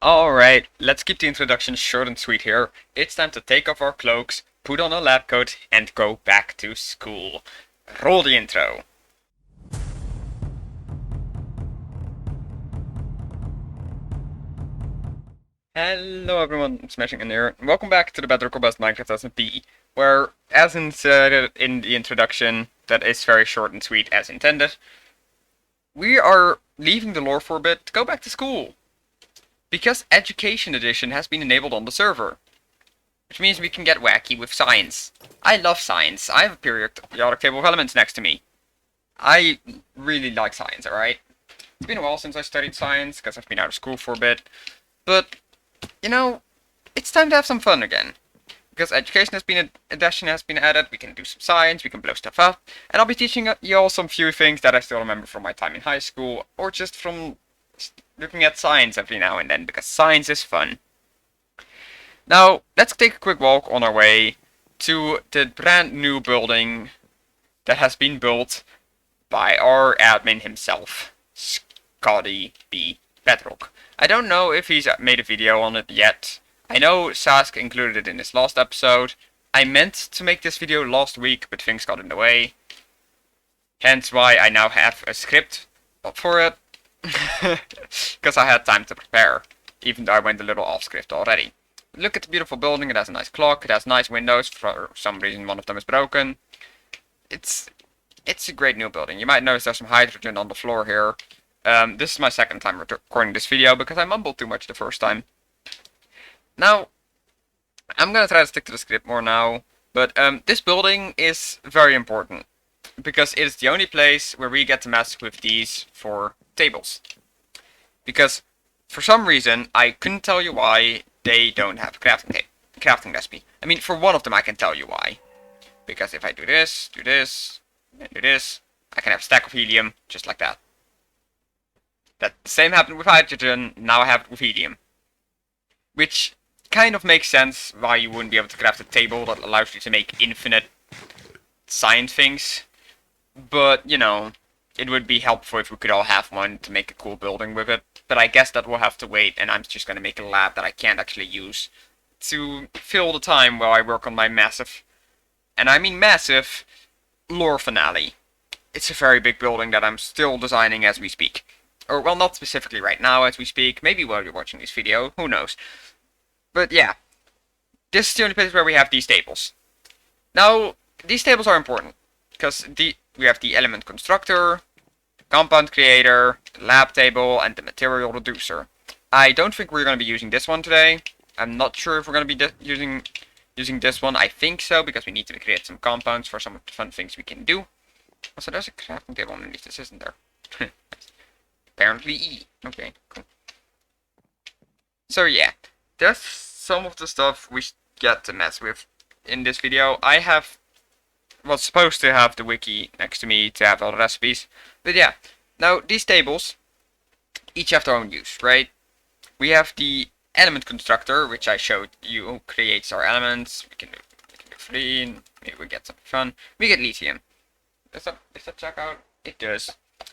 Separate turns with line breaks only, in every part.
Alright, let's keep the introduction short and sweet here. It's time to take off our cloaks, put on a lab coat, and go back to school. Roll the intro. Hello everyone, I'm Smashing in here. Welcome back to the Bedrock Robust Minecraft SMP, where, as said in the introduction, that is very short and sweet as intended, we are leaving the lore for a bit to go back to school. Because Education Edition has been enabled on the server. Which means we can get wacky with science. I love science. I have a periodic table of elements next to me. I really like science, alright? It's been a while since I studied science, because I've been out of school for a bit. But, you know, it's time to have some fun again. Because Edition has been added, we can do some science, we can blow stuff up. And I'll be teaching you all some few things that I still remember from my time in high school, or just from looking at science every now and then, because science is fun. Now, let's take a quick walk on our way to the brand new building that has been built by our admin himself, Scotty B. Bedrock. I don't know if he's made a video on it yet. I know Sask included it in his last episode. I meant to make this video last week, but things got in the way. Hence why I now have a script for it. Because I had time to prepare, even though I went a little off script already. Look at the beautiful building, it has a nice clock, it has nice windows, for some reason one of them is broken. It's a great new building. You might notice there's some hydrogen on the floor here. This is my second time recording this video because I mumbled too much the first time. Now, I'm gonna try to stick to the script more now, but this building is very important. Because it is the only place where we get to mess with these 4 tables. Because, for some reason, I couldn't tell you why they don't have a crafting recipe. I mean, for one of them I can tell you why. Because if I do this, and do this, I can have a stack of helium, just like that. That same happened with hydrogen, now I have it with helium. Which kind of makes sense why you wouldn't be able to craft a table that allows you to make infinite science things. But, you know, it would be helpful if we could all have one to make a cool building with it. But I guess that will have to wait, and I'm just going to make a lab that I can't actually use to fill the time while I work on my massive, and I mean massive, lore finale. It's a very big building that I'm still designing as we speak. Or, well, not specifically right now as we speak. Maybe while you're watching this video. Who knows. But, yeah. This is the only place where we have these tables. Now, these tables are important. Because we have the element constructor, the compound creator, the lab table, and the material reducer. I don't think we're going to be using this one today. I'm not sure if we're going to be using this one. I think so, because we need to create some compounds for some of the fun things we can do. Also, there's a crafting table underneath this, isn't there? Apparently E. Okay, cool. So yeah, there's some of the stuff we get to mess with in this video. I was supposed to have the wiki next to me to have all the recipes. But yeah, now these tables each have their own use, right? We have the element constructor, which I showed you, creates our elements. We can do 3, maybe we get something fun. We get lithium. Does that check out? It does.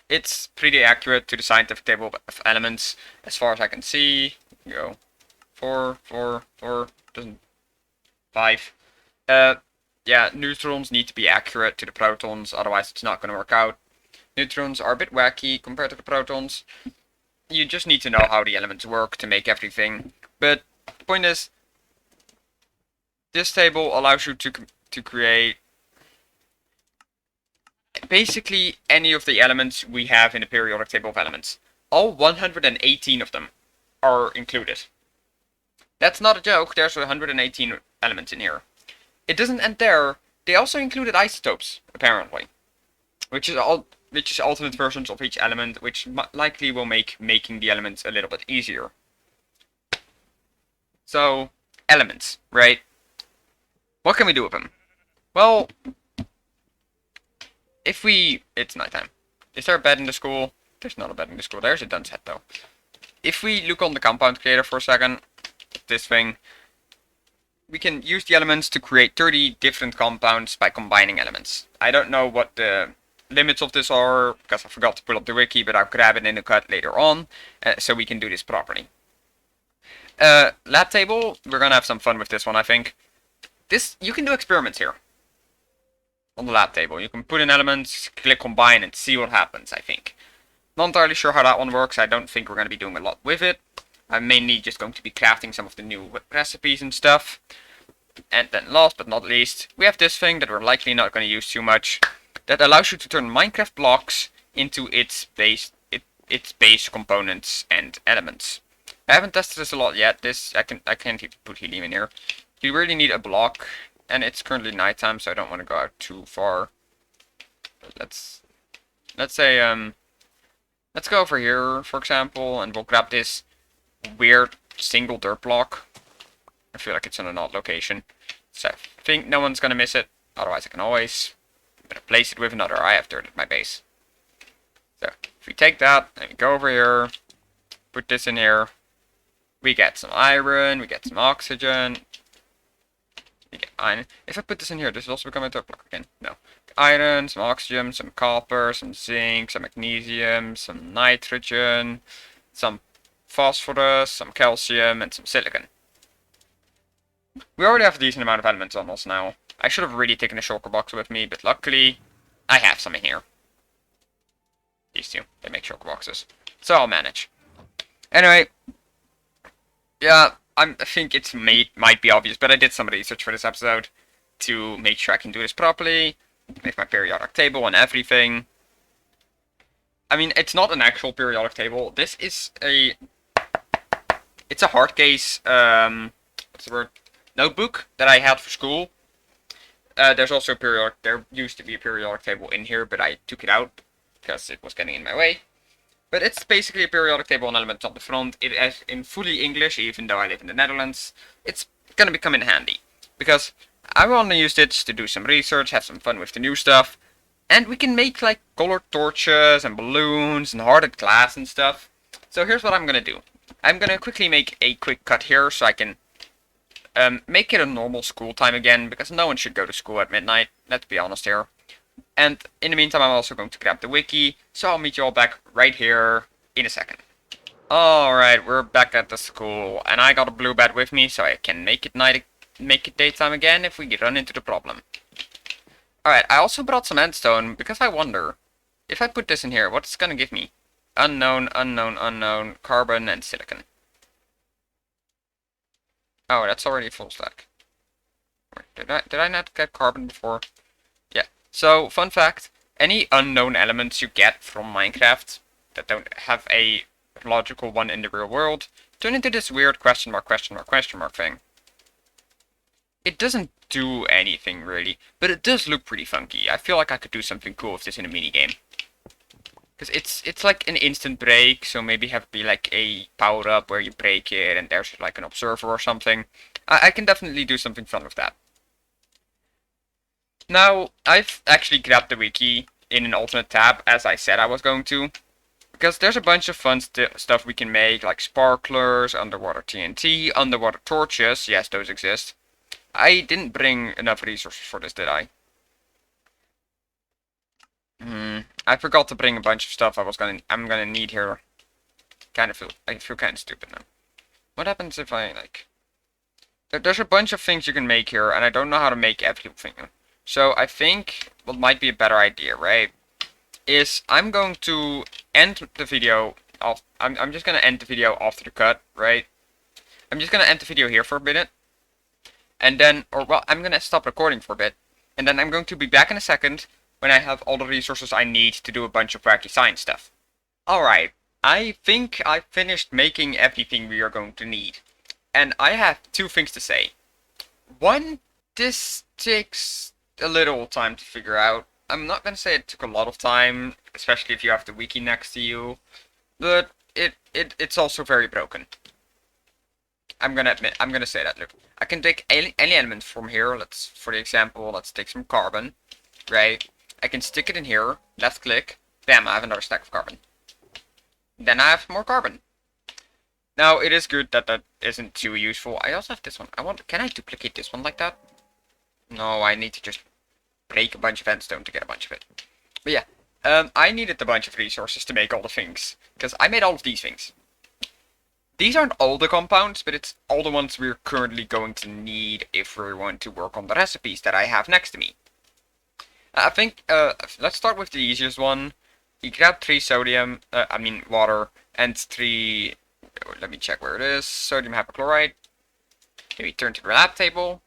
It's pretty accurate to the scientific table of elements, as far as I can see. Go 4, 4, 4, doesn't 5. Yeah, neutrons need to be accurate to the protons, otherwise it's not going to work out. Neutrons are a bit wacky compared to the protons. You just need to know how the elements work to make everything. But the point is, this table allows you to create basically any of the elements we have in the periodic table of elements. All 118 of them are included. That's not a joke, there's 118 elements in here. It doesn't end there. They also included isotopes, apparently, which is alternate versions of each element, which likely will make making the elements a little bit easier. So, elements, right? What can we do with them? Well, it's nighttime. Is there a bed in the school? There's not a bed in the school. There's a dunce head, though. If we look on the compound creator for a second, this thing, we can use the elements to create 30 different compounds by combining elements. I don't know what the limits of this are, because I forgot to pull up the wiki, but I'll grab it in the cut later on, so we can do this properly. Lab table, we're gonna have some fun with this one, I think. You can do experiments here. On the lab table. You can put in elements, click combine, and see what happens, I think. Not entirely sure how that one works. I don't think we're going to be doing a lot with it. I'm mainly just going to be crafting some of the new recipes and stuff. And then last but not least, we have this thing that we're likely not going to use too much. That allows you to turn Minecraft blocks into its base components and elements. I haven't tested this a lot yet. I can't even put helium in here. You really need a block, and it's currently nighttime, so I don't want to go out too far. Let's say let's go over here, for example, and we'll grab this weird single dirt block. I feel like it's in an odd location, so I think no one's gonna miss it. Otherwise, I can always place it with another. I have dirt at my base. So if we take that and we go over here, put this in here, we get some iron, we get some oxygen. We get iron. If I put this in here, this will also become a dirt block again. No. Iron, some oxygen, some copper, some zinc, some magnesium, some nitrogen, some phosphorus, some calcium, and some silicon. We already have a decent amount of elements on us now. I should have really taken a shulker box with me, but luckily I have some in here. These two, they make shulker boxes. So I'll manage. Anyway, yeah, I think it might be obvious, but I did some research for this episode to make sure I can do this properly. Make my periodic table and everything. I mean, it's not an actual periodic table. This is it's a hard case, what's the word? Notebook that I had for school. There's also there used to be a periodic table in here, but I took it out because it was getting in my way. But it's basically a periodic table and elements on the front. It is in fully English, even though I live in the Netherlands. It's gonna become in handy, because I want to use this to do some research, have some fun with the new stuff, and we can make like colored torches and balloons and hardened glass and stuff. So here's what I'm gonna do. I'm gonna quickly make a quick cut here so I can make it a normal school time again, because no one should go to school at midnight, let's be honest here. And in the meantime, I'm also going to grab the wiki, so I'll meet you all back right here in a second. Alright, we're back at the school, and I got a blue bat with me so I can make it daytime again if we run into the problem. Alright, I also brought some endstone because I wonder, if I put this in here, what's it gonna give me? Unknown, unknown, unknown, carbon, and silicon. Oh, that's already a full stack. Did I not get carbon before? Yeah. So, fun fact, any unknown elements you get from Minecraft that don't have a logical one in the real world turn into this weird question mark thing. It doesn't do anything really, but it does look pretty funky. I feel like I could do something cool with this in a minigame. Because it's like an instant break, so maybe have be like a power up where you break it and there's like an observer or something. I can definitely do something fun with that. Now, I've actually grabbed the wiki in an alternate tab, as I said I was going to. Because there's a bunch of fun stuff we can make, like sparklers, underwater TNT, underwater torches. Yes, those exist. I didn't bring enough resources for this, did I? I forgot to bring a bunch of stuff I'm gonna need here. I feel kind of stupid now. What happens if I, like... There's a bunch of things you can make here, and I don't know how to make everything. So I think what might be a better idea, right, is I'm going to end the video off. I'm just gonna end the video after the cut, right? I'm just gonna end the video here for a minute, and then, I'm gonna stop recording for a bit, and then I'm going to be back in a second when I have all the resources I need to do a bunch of wacky science stuff. Alright, I think I finished making everything we are going to need, and I have two things to say. One, this takes a little time to figure out. I'm not gonna say it took a lot of time, especially if you have the wiki next to you, but it's also very broken. I'm gonna say that. Look, I can take any element from here. For the example, let's take some carbon, right? I can stick it in here, left click, bam, I have another stack of carbon. Then I have more carbon. Now, it is good that that isn't too useful. I also have this one. Can I duplicate this one like that? No, I need to just break a bunch of endstone to get a bunch of it. But yeah, I needed a bunch of resources to make all the things, because I made all of these things. These aren't all the compounds, but it's all the ones we're currently going to need if we want to work on the recipes that I have next to me. I think, let's start with the easiest one. You grab 3 sodium, water, and 3, let me check where it is, sodium hypochlorite. Then we turn to the lab table,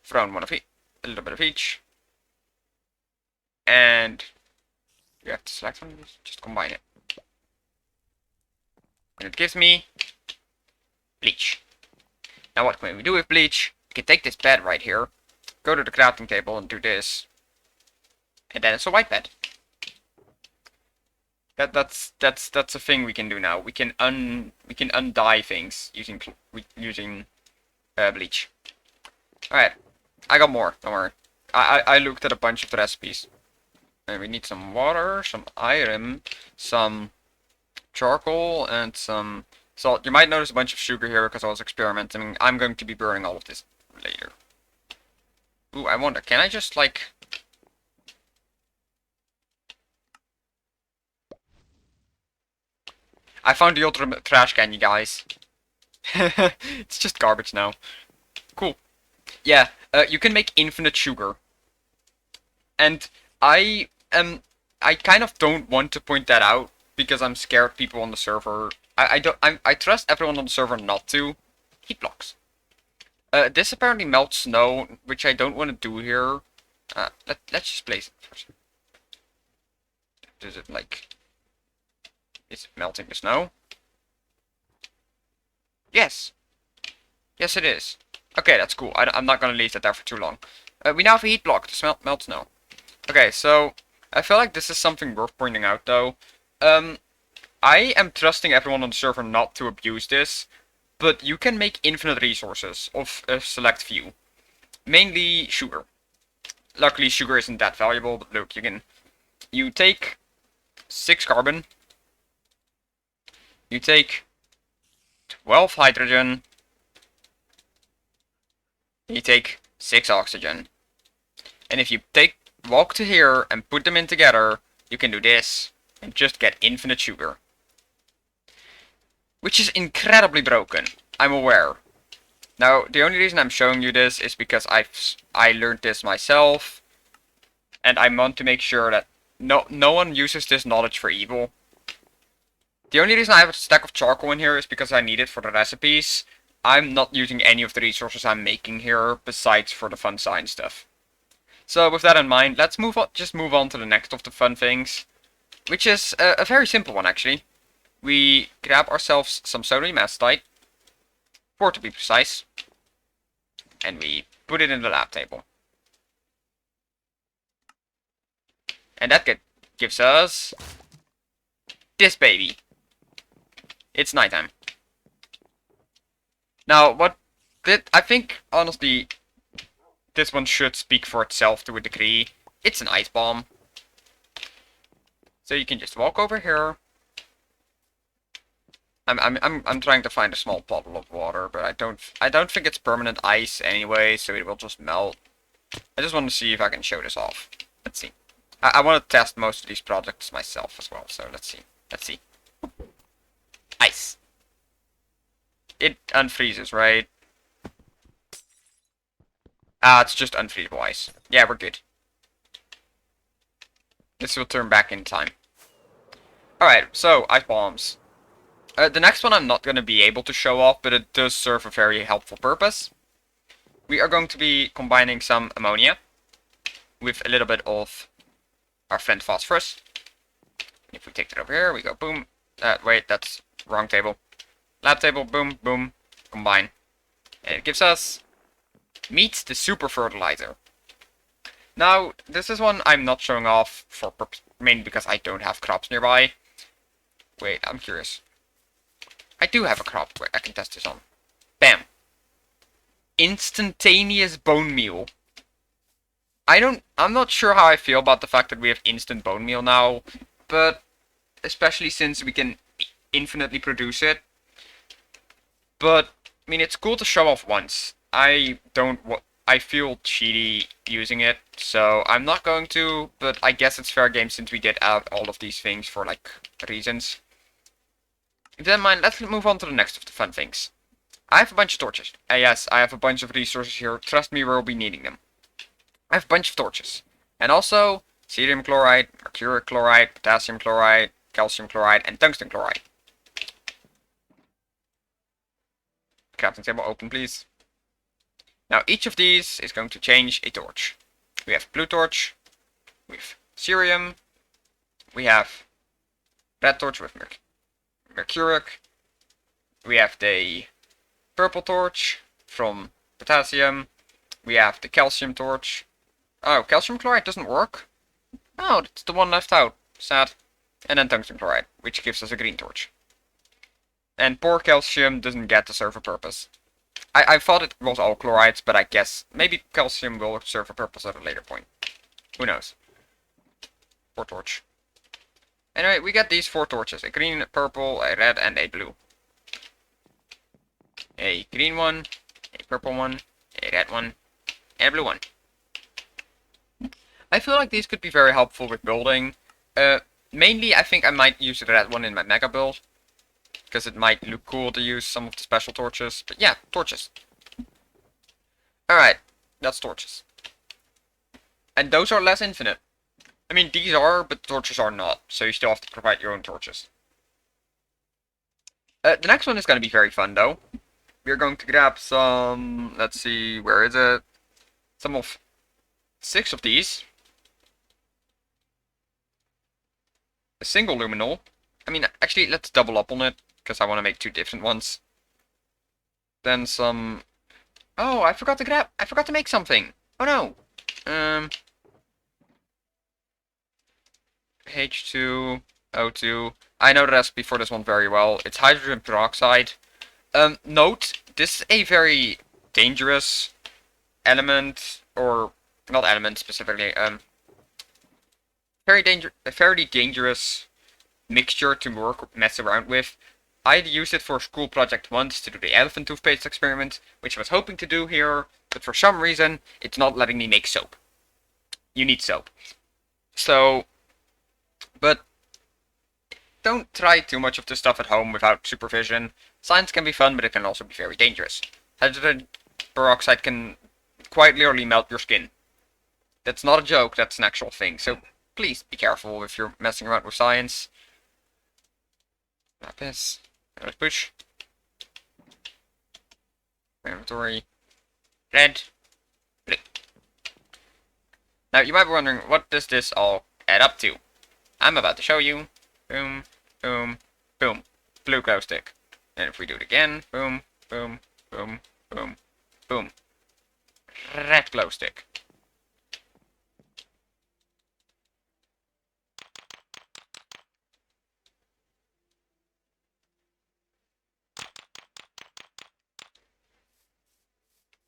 throw in one of each, a little bit of each. And you have to select one of these, just combine it. And it gives me bleach. Now what can we do with bleach? We can take this bed right here, go to the crafting table and do this. And then it's a white bed. That's a thing we can do now. We can undye things using bleach. Alright. I got more, don't worry. I looked at a bunch of the recipes. And we need some water, some iron, some charcoal, and some salt. You might notice a bunch of sugar here because I was experimenting. I'm going to be burning all of this later. Ooh, I wonder, can I just like... I found the ultimate trash can, you guys. It's just garbage now. Cool. Yeah, you can make infinite sugar. And I kind of don't want to point that out because I'm scared people on the server. I trust everyone on the server not to. Heat blocks. This apparently melts snow, which I don't want to do here. Let's just place it first. Does it like... Is it melting the snow? Yes. Yes, it is. Okay, that's cool. I'm not gonna leave that there for too long. We now have a heat block to melt snow. Okay, so I feel like this is something worth pointing out, though. I am trusting everyone on the server not to abuse this, but you can make infinite resources of a select few. Mainly sugar. Luckily, sugar isn't that valuable, but look, you take 6 carbon. You take 12 hydrogen. You take 6 oxygen. And if you walk to here and put them in together, you can do this and just get infinite sugar. Which is incredibly broken, I'm aware. Now, the only reason I'm showing you this is because I learned this myself. And I want to make sure that no one uses this knowledge for evil. The only reason I have a stack of charcoal in here is because I need it for the recipes. I'm not using any of the resources I'm making here, besides for the fun science stuff. So with that in mind, let's just move on to the next of the fun things. Which is a very simple one, actually. We grab ourselves some sodium acetate, 4 to be precise. And we put it in the lab table. And that gives us this baby. It's nighttime. Now, I think, honestly, this one should speak for itself to a degree. It's an ice bomb. So you can just walk over here. I'm trying to find a small bottle of water, but I don't think it's permanent ice anyway, so it will just melt. I just want to see if I can show this off. Let's see. I want to test most of these products myself as well, so let's see. Let's see. Ice. It unfreezes, right? Ah, it's just unfreezable ice. Yeah, we're good. This will turn back in time. Alright, so, ice bombs. The next one I'm not going to be able to show off, but it does serve a very helpful purpose. We are going to be combining some ammonia with a little bit of our flint phosphorus. If we take it over here, we go boom. Wait, that's wrong table. Lab table, boom, boom, combine. And it gives us meets the super fertilizer. Now, this is one I'm not showing off for mainly because I don't have crops nearby. Wait, I'm curious. I do have a crop. Wait, I can test this on. Bam. Instantaneous bone meal. I'm not sure how I feel about the fact that we have instant bone meal now, but especially since we can infinitely produce it. But, I mean, it's cool to show off once. I feel cheaty using it, so I'm not going to, but I guess it's fair game since we did add all of these things for, like, reasons. If you don't mind, let's move on to the next of the fun things. I have a bunch of torches. Yes, I have a bunch of resources here. Trust me, we'll be needing them. I have a bunch of torches. And also, cerium chloride, mercuric chloride, potassium chloride, calcium chloride, and tungsten chloride. Crafting table open, please. Now, each of these is going to change a torch. We have blue torch, we have cerium, we have red torch with mercuric, we have the purple torch from potassium, we have the calcium torch. Oh, calcium chloride doesn't work? Oh, that's the one left out. Sad. And then tungsten chloride, which gives us a green torch. And poor calcium doesn't get to serve a purpose. I thought it was all chlorides, but I guess maybe calcium will serve a purpose at a later point. Who knows? Poor torch. Anyway, we got these 4 torches. A green, a purple, a red, and a blue. A green one, a purple one, a red one, and a blue one. I feel like these could be very helpful with building. Mainly, I think I might use the red one in my mega build. Because it might look cool to use some of the special torches. But yeah, torches. Alright, that's torches. And those are less infinite. I mean, these are, but torches are not. So you still have to provide your own torches. The next one is going to be very fun, though. We're going to grab some... Let's see, where is it? Some of 6 of these. A single luminol. I mean, actually, let's double up on it. Because I want to make 2 different ones. Then some... Oh, I forgot to make something. Oh no. H2O2. I know the recipe for this one very well. It's hydrogen peroxide. Note, this is a very dangerous element, or not element specifically. A fairly dangerous mixture to mess around with. I'd used it for a school project once to do the elephant toothpaste experiment, which I was hoping to do here, but for some reason, it's not letting me make soap. You need soap. So, but don't try too much of this stuff at home without supervision. Science can be fun, but it can also be very dangerous. Hydrogen peroxide can quite literally melt your skin. That's not a joke, that's an actual thing, so please be careful if you're messing around with science. Lapis. Let's push. Inventory. Red. Blue. Now, you might be wondering, what does this all add up to? I'm about to show you. Boom, boom, boom. Blue glow stick. And if we do it again, boom, boom, boom, boom, boom. Red glow stick.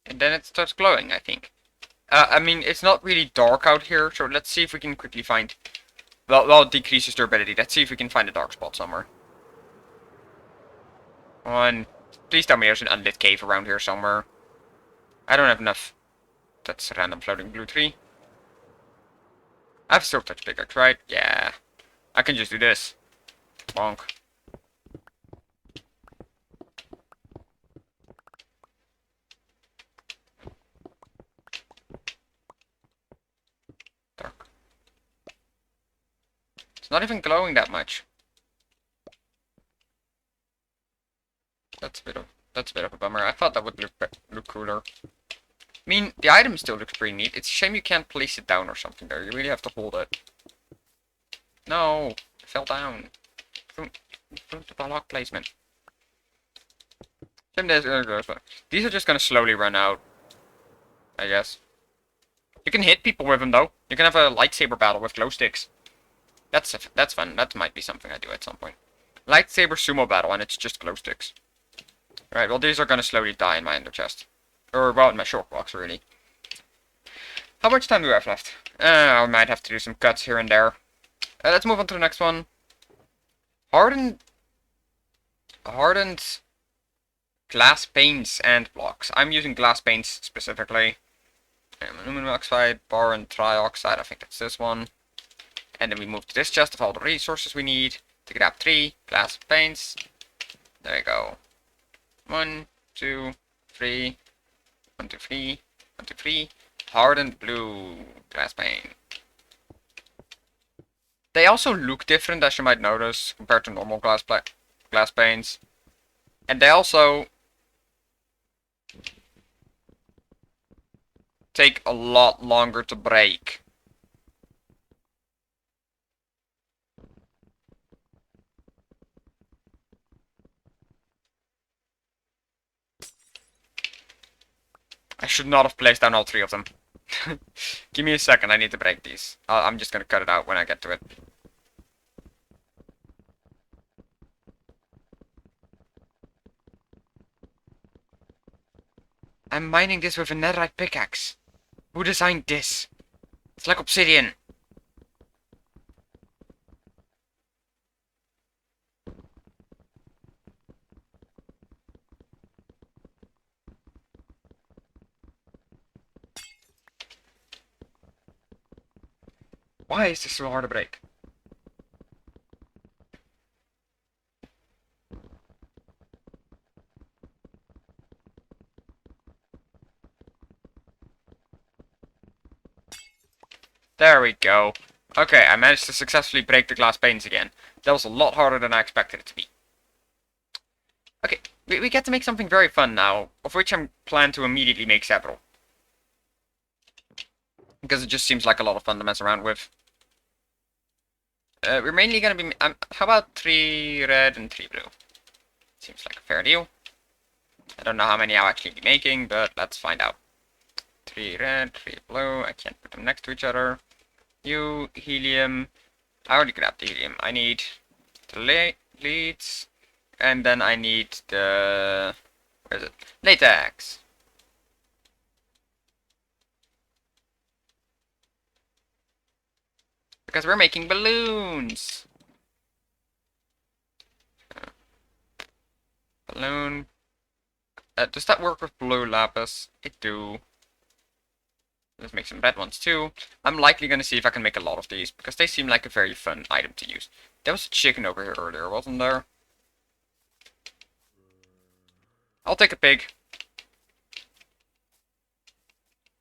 And then it starts glowing, I think. I mean, it's not really dark out here, so let's see if we can quickly find... Well, it decreases durability. Let's see if we can find a dark spot somewhere. One. Please tell me there's an unlit cave around here somewhere. I don't have enough. That's a random floating blue tree. I have a silk touch pickaxe, right? Yeah. I can just do this. Bonk. Dark. It's not even glowing that much. That's a bit of a bummer. I thought that would look cooler. I mean, the item still looks pretty neat. It's a shame you can't place it down or something there. You really have to hold it. No, it fell down. From the block placement. These are just gonna slowly run out, I guess. You can hit people with them though. You can have a lightsaber battle with glow sticks. That's fun. That might be something I do at some point. Lightsaber sumo battle, and it's just glow sticks. Alright, well these are gonna slowly die in my ender chest. Or, well, in my short box, really. How much time do I have left? I might have to do some cuts here and there. Let's move on to the next one. Hardened glass panes and blocks. I'm using glass panes specifically. Aluminum oxide, boron trioxide, I think that's this one. And then we move to this chest of all the resources we need to grab 3 glass panes. There we go. 1, 2, 3. 1, 2, 3. 1, 2, 3. Hardened blue glass pane. They also look different, as you might notice, compared to normal glass panes. And they also take a lot longer to break. I should not have placed down all 3 of them. Give me a second, I need to break these. I'm just gonna cut it out when I get to it. I'm mining this with a netherite pickaxe. Who designed this? It's like obsidian. Why is this so hard to break? There we go. Okay, I managed to successfully break the glass panes again. That was a lot harder than I expected it to be. Okay, we get to make something very fun now, of which I plan to immediately make several. Because it just seems like a lot of fun to mess around with. We're mainly gonna be... how about 3 red and 3 blue? Seems like a fair deal. I don't know how many I'll actually be making, but let's find out. 3 red, 3 blue. I can't put them next to each other. You, helium. I already grabbed the helium. I need the leads. And then I need the... where is it? Latex. Because we're making balloons. Balloon. Does that work with blue lapis? It do. Let's make some red ones too. I'm likely going to see if I can make a lot of these, because they seem like a very fun item to use. There was a chicken over here earlier, wasn't there? I'll take a pig.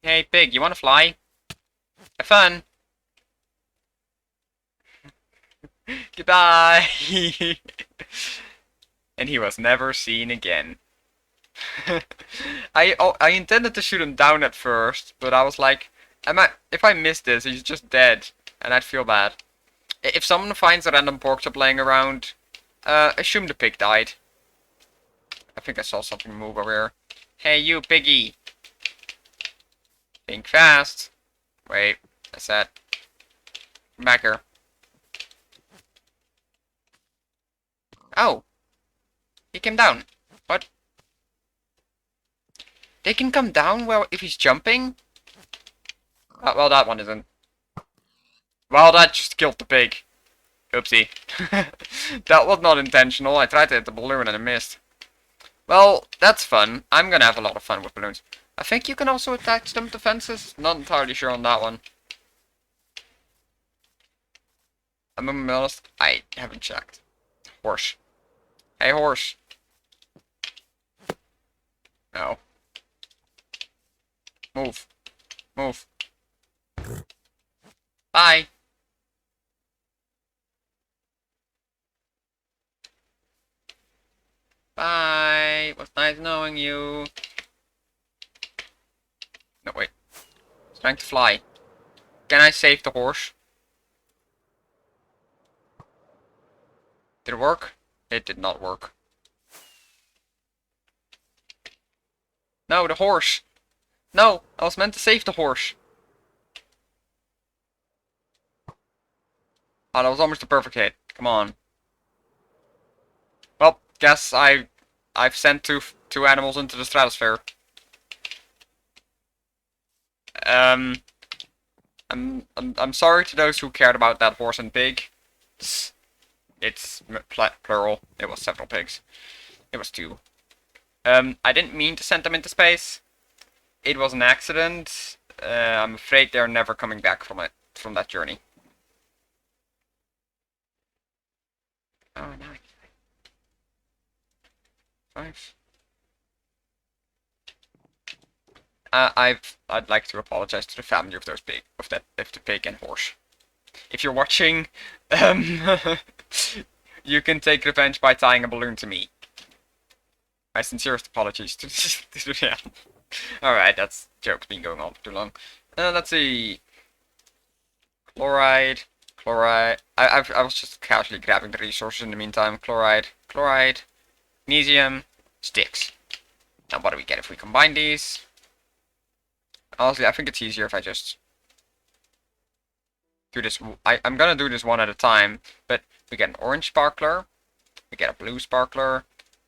Hey pig, you want to fly? Have fun! Goodbye! And he was never seen again. I intended to shoot him down at first, but I was like, if I miss this, he's just dead, and I'd feel bad. If someone finds a random pork chop laying around, assume the pig died. I think I saw something move over here. Hey, you piggy! Think fast. Wait, that's that. Come back here. Oh! He came down. What? They can come down well if he's jumping? Well, that one isn't. Well, that just killed the pig. Oopsie. That was not intentional. I tried to hit the balloon and I missed. Well, that's fun. I'm gonna have a lot of fun with balloons. I think you can also attach them to fences. Not entirely sure on that one. I'm gonna be honest, I haven't checked. Horse. Hey, horse. No. Move. Move. Bye. Bye. It was nice knowing you. No, wait. It's trying to fly. Can I save the horse? Did it work? It did not work. No, the horse. No, I was meant to save the horse. Oh, that was almost a perfect hit. Come on. Well, guess I've sent two animals into the stratosphere. I'm sorry to those who cared about that horse and pig. It's plural. It was several pigs. It was 2. I didn't mean to send them into space. It was an accident. I'm afraid they're never coming back from that journey. Oh, nice. 5. I'd like to apologize to the family of those pig, of the pig and horse. If you're watching, you can take revenge by tying a balloon to me. My sincerest apologies to the family. Alright, that's joke's been going on for too long. Let's see. Chloride. I was just casually grabbing the resources in the meantime. Chloride. Magnesium. Sticks. Now what do we get if we combine these? Honestly, I think it's easier if I just do this. I'm gonna do this one at a time, but we get an orange sparkler, we get a blue sparkler,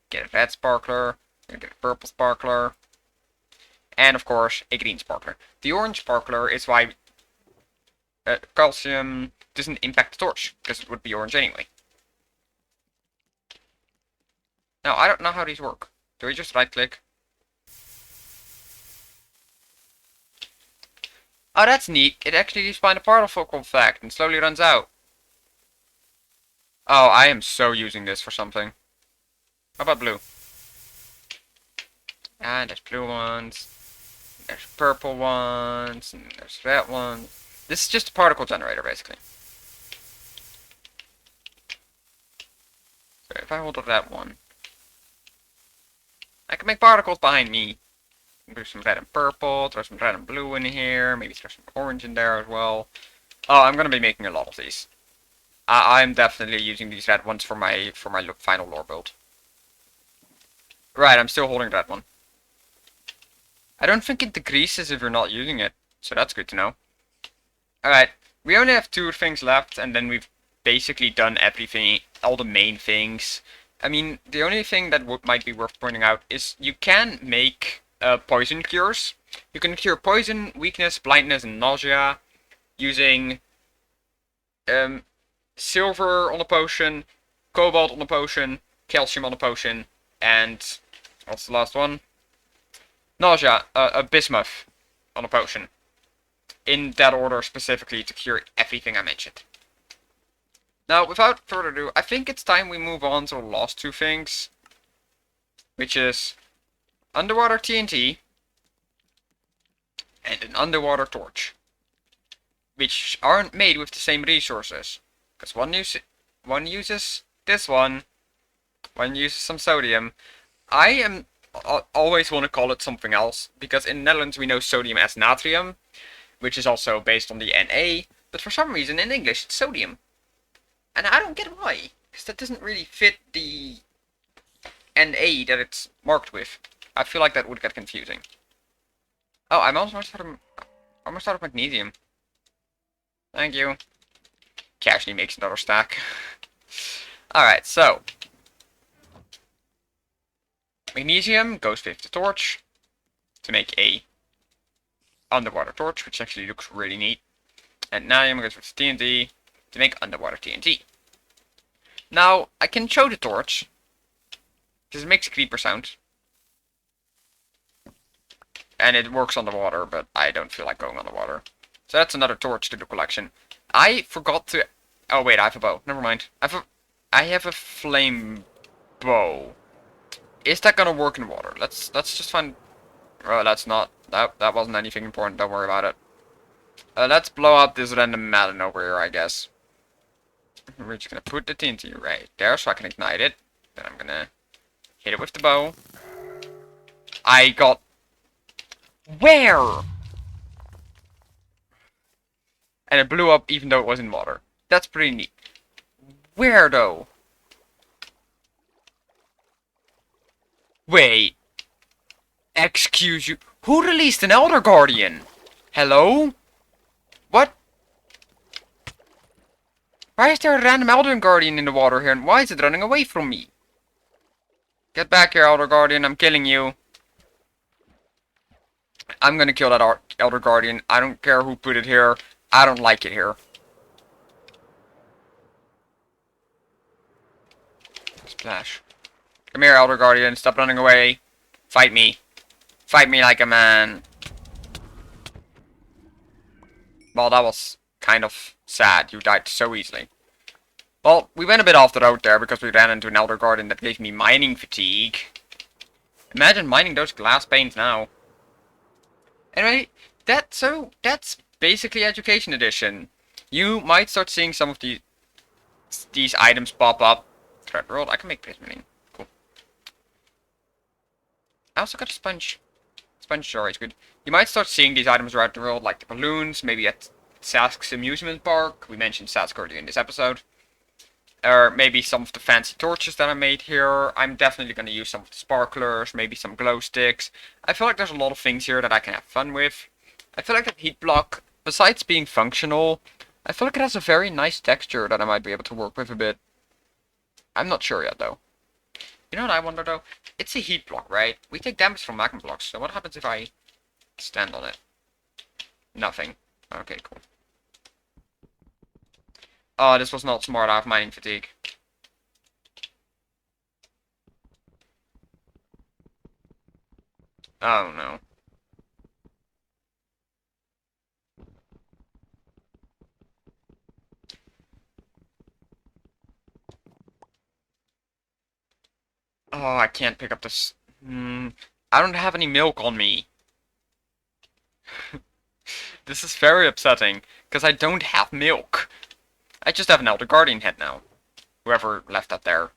get a red sparkler, we get a purple sparkler, and of course a green sparkler. The orange sparkler is why calcium doesn't impact the torch, because it would be orange anyway. Now, I don't know how these work. Do we just right click? Oh, that's neat. It actually leaves behind a particle effect and slowly runs out. Oh, I am so using this for something. How about blue? And there's blue ones. There's purple ones. And there's red ones. This is just a particle generator, basically. So if I hold up that one, I can make particles behind me. Do some red and purple, throw some red and blue in here, maybe throw some orange in there as well. Oh, I'm gonna be making a lot of these. I'm definitely using these red ones for my final lore build. Right, I'm still holding that one. I don't think it decreases if you're not using it, so that's good to know. Alright, we only have 2 things left, and then we've basically done everything, all the main things. I mean, the only thing that might be worth pointing out is you can make poison cures. You can cure poison, weakness, blindness, and nausea using silver on a potion, cobalt on a potion, calcium on a potion, and what's the last one? Nausea, a bismuth on a potion. In that order specifically to cure everything I mentioned. Now, without further ado, I think it's time we move on to the last 2 things, which is underwater TNT and an underwater torch, which aren't made with the same resources, because one uses this one uses some sodium. I always want to call it something else, because in the Netherlands we know sodium as natrium, which is also based on the Na, but for some reason in English it's sodium. And I don't get why, because that doesn't really fit the Na that it's marked with. I feel like that would get confusing. Oh, I'm almost out of magnesium. Thank you. Casually makes another stack. Alright, so magnesium goes with the torch to make a underwater torch, which actually looks really neat. And natrium goes with TNT to make underwater TNT. Now, I can show the torch, because it makes a creeper sound. And it works on the water, but I don't feel like going on the water. So that's another torch to the collection. I forgot to... Oh wait, I have a bow. Never mind. I have a flame bow. Is that gonna work in water? Let's just find... Oh, that's not... That wasn't anything important, don't worry about it. Let's blow up this random melon over here, I guess. We're just gonna put the TNT right there so I can ignite it. Then I'm gonna hit it with the bow. I got... Where? And it blew up even though it was in water. That's pretty neat. Where though? Wait. Excuse you. Who released an Elder Guardian? Hello? What? Why is there a random Elder Guardian in the water here, and why is it running away from me? Get back here, Elder Guardian. I'm killing you. I'm gonna kill that Elder Guardian. I don't care who put it here. I don't like it here. Splash. Come here, Elder Guardian. Stop running away. Fight me. Fight me like a man. Well, that was kind of sad. You died so easily. Well, we went a bit off the road there because we ran into an Elder Guardian that gave me mining fatigue. Imagine mining those glass panes now. Anyway, that's basically Education Edition. You might start seeing some of these items pop up throughout the world. I can make prismarine. Cool. I also got a sponge. Sponge storage, good. You might start seeing these items around the world, like the balloons, maybe at Sask's amusement park. We mentioned Sask earlier in this episode. Or maybe some of the fancy torches that I made here. I'm definitely going to use some of the sparklers, maybe some glow sticks. I feel like there's a lot of things here that I can have fun with. I feel like that heat block, besides being functional, I feel like it has a very nice texture that I might be able to work with a bit. I'm not sure yet, though. You know what I wonder, though? It's a heat block, right? We take damage from magma blocks, so what happens if I stand on it? Nothing. Okay, cool. Oh, this was not smart. I have mining fatigue. Oh, no. Oh, I can't pick up this. I don't have any milk on me. This is very upsetting, because I don't have milk. I just have an Elder Guardian head now. Whoever left that there.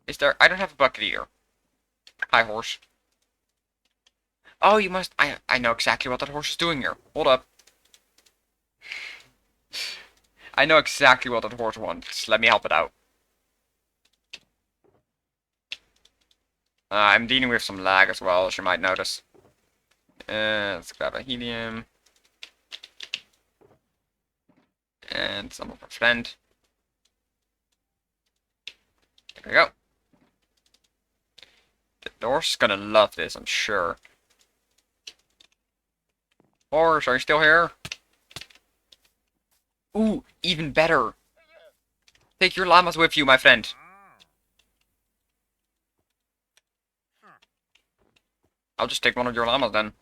Is there... I don't have a bucket either. Hi, horse. Oh, you must... I know exactly what that horse is doing here. Hold up. I know exactly what that horse wants. Let me help it out. I'm dealing with some lag as well, as you might notice. Let's grab a helium. And some of our friend. There we go. The horse is gonna love this, I'm sure. Horse, are you still here? Ooh, even better. Take your llamas with you, my friend. I'll just take one of your llamas then.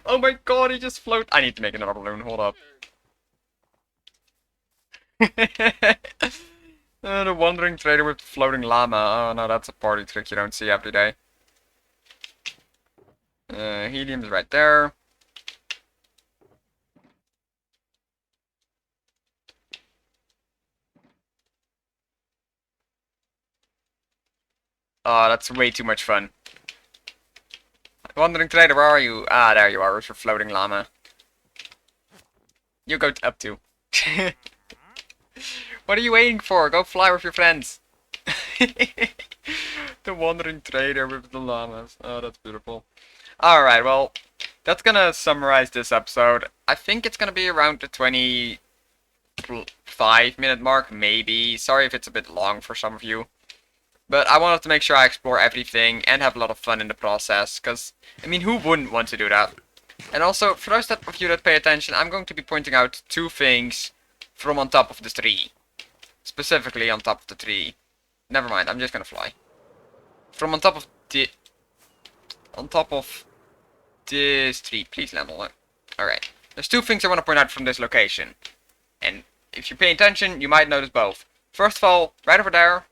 Oh my god, he just float. I need to make another balloon, hold up. The wandering trader with the floating llama. Oh no, that's a party trick you don't see every day. Helium's right there. Oh, that's way too much fun. Wandering trader, where are you? Ah, there you are with your floating llama. You go up to. What are you waiting for? Go fly with your friends. The wandering trader with the llamas. Oh, that's beautiful. Alright, well, that's gonna summarize this episode. I think it's gonna be around the 25-minute mark, maybe. Sorry if it's a bit long for some of you. But I wanted to make sure I explore everything and have a lot of fun in the process, because, I mean, who wouldn't want to do that? And also, for those of you that pay attention, I'm going to be pointing out two things from on top of the tree. Specifically on top of the tree. Never mind, I'm just gonna fly. From on top of the... On top of this tree. Please land on it. Alright. There's two things I want to point out from this location. And if you pay attention, you might notice both. First of all, right over there,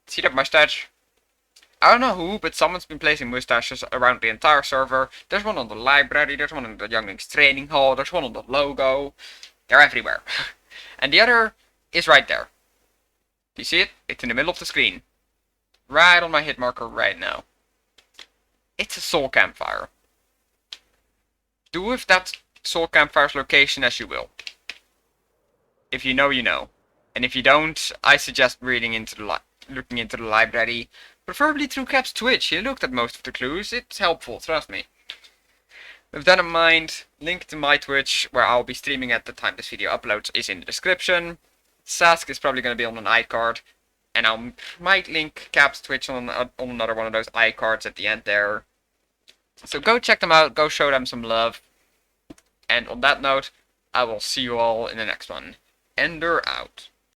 see that mustache? I don't know who, but someone's been placing mustaches around the entire server. There's one on the library, there's one on the Younglings training hall, there's one on the logo. They're everywhere. And the other is right there. Do you see it? It's in the middle of the screen. Right on my hit marker right now. It's a soul campfire. Do with that soul campfire's location as you will. If you know, you know. And if you don't, I suggest looking into the library. Preferably through Cap's Twitch. He looked at most of the clues. It's helpful, trust me. With that in mind, link to my Twitch, where I'll be streaming at the time this video uploads, is in the description. Sask is probably going to be on an iCard. And I might link Cap's Twitch on another one of those iCards at the end there. So go check them out, go show them some love. And on that note, I will see you all in the next one. Ender out.